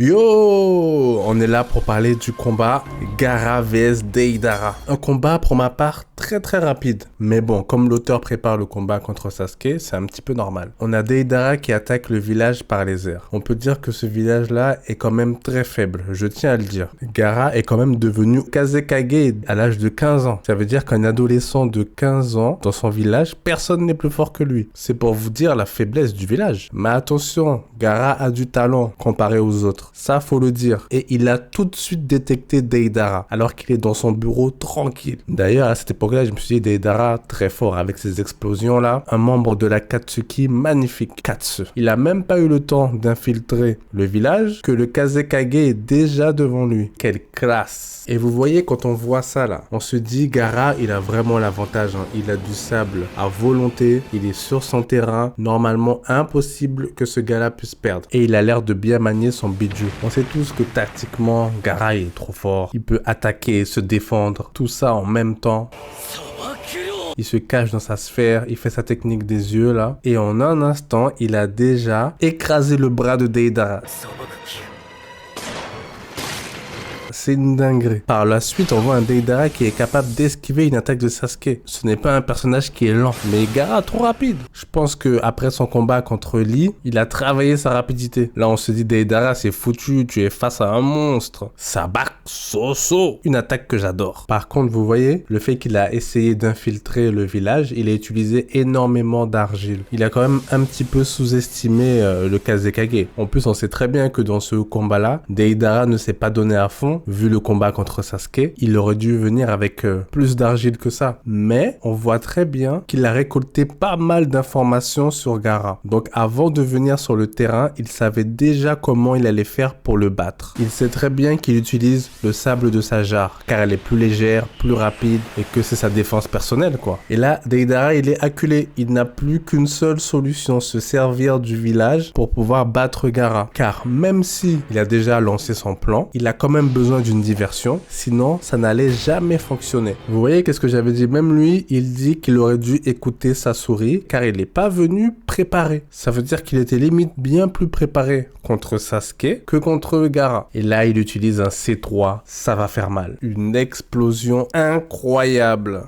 Yo, on est là pour parler du combat Gaara vs Deidara. Un combat pour ma part très rapide. Mais bon, comme l'auteur prépare le combat contre Sasuke, c'est un petit peu normal. On a Deidara qui attaque le village par les airs. On peut dire que ce village-là est quand même très faible, je tiens à le dire. Gaara est quand même devenu Kazekage à l'âge de 15 ans. Ça veut dire qu'un adolescent de 15 ans, dans son village, personne n'est plus fort que lui. C'est pour vous dire la faiblesse du village. Mais attention, Gaara a du talent comparé aux autres. Ça, faut le dire. Et il a tout de suite détecté Deidara, alors qu'il est dans son bureau tranquille. D'ailleurs, à cette époque-là, je me suis dit, Deidara, très fort avec ses explosions-là. Un membre de la Katsuki magnifique, Katsu. Il a même pas eu le temps d'infiltrer le village que le Kazekage est déjà devant lui. Quelle classe! Et vous voyez, quand on voit ça là, on se dit, Gaara, il a vraiment l'avantage. Hein. Il a du sable à volonté, il est sur son terrain. Normalement, impossible que ce gars-là puisse perdre. Et il a l'air de bien manier son biju. On sait tous que tactiquement, Gaara est trop fort. Il peut attaquer, se défendre, tout ça en même temps. Il se cache dans sa sphère, il fait sa technique des yeux là. Et en un instant, il a déjà écrasé le bras de Deidara. C'est une dinguerie. Par la suite, on voit un Deidara qui est capable d'esquiver une attaque de Sasuke. Ce n'est pas un personnage qui est lent, mais Gaara trop rapide. Je pense que après son combat contre Lee, il a travaillé sa rapidité. Là, on se dit Deidara, c'est foutu, tu es face à un monstre. Sabak Soso, une attaque que j'adore. Par contre, vous voyez, le fait qu'il a essayé d'infiltrer le village, il a utilisé énormément d'argile. Il a quand même un petit peu sous-estimé le Kazekage. En plus, on sait très bien que dans ce combat-là, Deidara ne s'est pas donné à fond. Vu le combat contre Sasuke, il aurait dû venir avec plus d'argile que ça. Mais on voit très bien qu'il a récolté pas mal d'informations sur Gaara. Donc avant de venir sur le terrain, il savait déjà comment il allait faire pour le battre. Il sait très bien qu'il utilise le sable de sa jarre, car elle est plus légère, plus rapide, et que c'est sa défense personnelle, quoi. Et là, Deidara, il est acculé. Il n'a plus qu'une seule solution, se servir du village pour pouvoir battre Gaara. Car même si il a déjà lancé son plan, il a quand même besoin d'une diversion, sinon ça n'allait jamais fonctionner. Vous voyez qu'est-ce que j'avais dit? Même lui, il dit qu'il aurait dû écouter Sasori car il n'est pas venu préparé. Ça veut dire qu'il était limite bien plus préparé contre Sasuke que contre Gaara. Et là, il utilise un C3, ça va faire mal. Une explosion incroyable.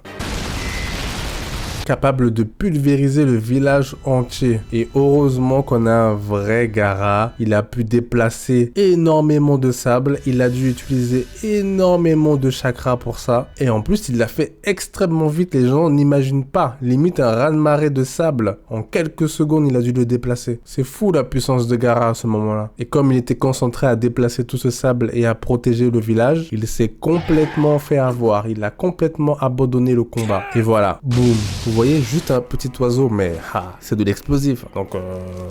Capable de pulvériser le village entier. Et heureusement qu'on a un vrai Gaara. Il a pu déplacer énormément de sable. Il a dû utiliser énormément de chakra pour ça. Et en plus, il l'a fait extrêmement vite. Les gens n'imaginent pas. Limite un raz-de-marée de sable. En quelques secondes, il a dû le déplacer. C'est fou la puissance de Gaara à ce moment-là. Et comme il était concentré à déplacer tout ce sable et à protéger le village, il s'est complètement fait avoir. Il a complètement abandonné le combat. Et voilà, boum. Vous voyez, juste un petit oiseau, mais c'est de l'explosif. Donc,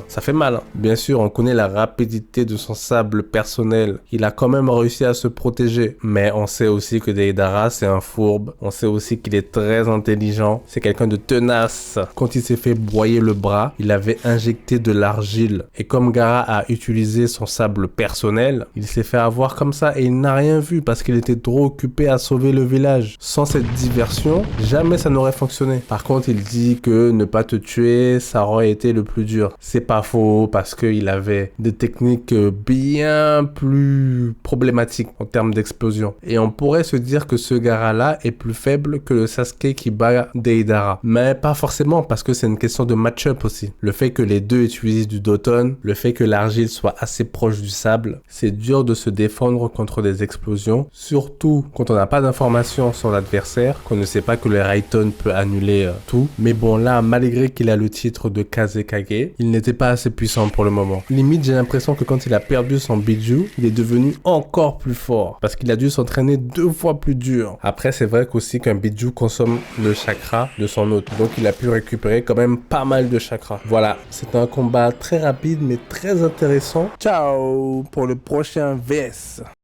ça fait mal. Hein. Bien sûr, on connaît la rapidité de son sable personnel. Il a quand même réussi à se protéger. Mais on sait aussi que Deidara, c'est un fourbe. On sait aussi qu'il est très intelligent. C'est quelqu'un de tenace. Quand il s'est fait broyer le bras, il avait injecté de l'argile. Et comme Gaara a utilisé son sable personnel, il s'est fait avoir comme ça et il n'a rien vu parce qu'il était trop occupé à sauver le village. Sans cette diversion, jamais ça n'aurait fonctionné. Par contre, il dit que ne pas te tuer, ça aurait été le plus dur. C'est pas faux parce qu'il avait des techniques bien plus problématiques en termes d'explosion. Et on pourrait se dire que ce Gaara-là est plus faible que le Sasuke qui bat Deidara. Mais pas forcément parce que c'est une question de match-up aussi. Le fait que les deux utilisent du Doton, le fait que l'argile soit assez proche du sable, c'est dur de se défendre contre des explosions. Surtout quand on n'a pas d'informations sur l'adversaire, qu'on ne sait pas que le Raiden peut annuler tout. Mais bon, là, malgré qu'il a le titre de Kazekage, il n'était pas assez puissant pour le moment. Limite, j'ai l'impression que quand il a perdu son biju, il est devenu encore plus fort. Parce qu'il a dû s'entraîner 2 fois plus dur. Après, c'est vrai qu'aussi qu'un biju consomme le chakra de son hôte. Donc, il a pu récupérer quand même pas mal de chakra. Voilà, c'est un combat très rapide, mais très intéressant. Ciao pour le prochain VS.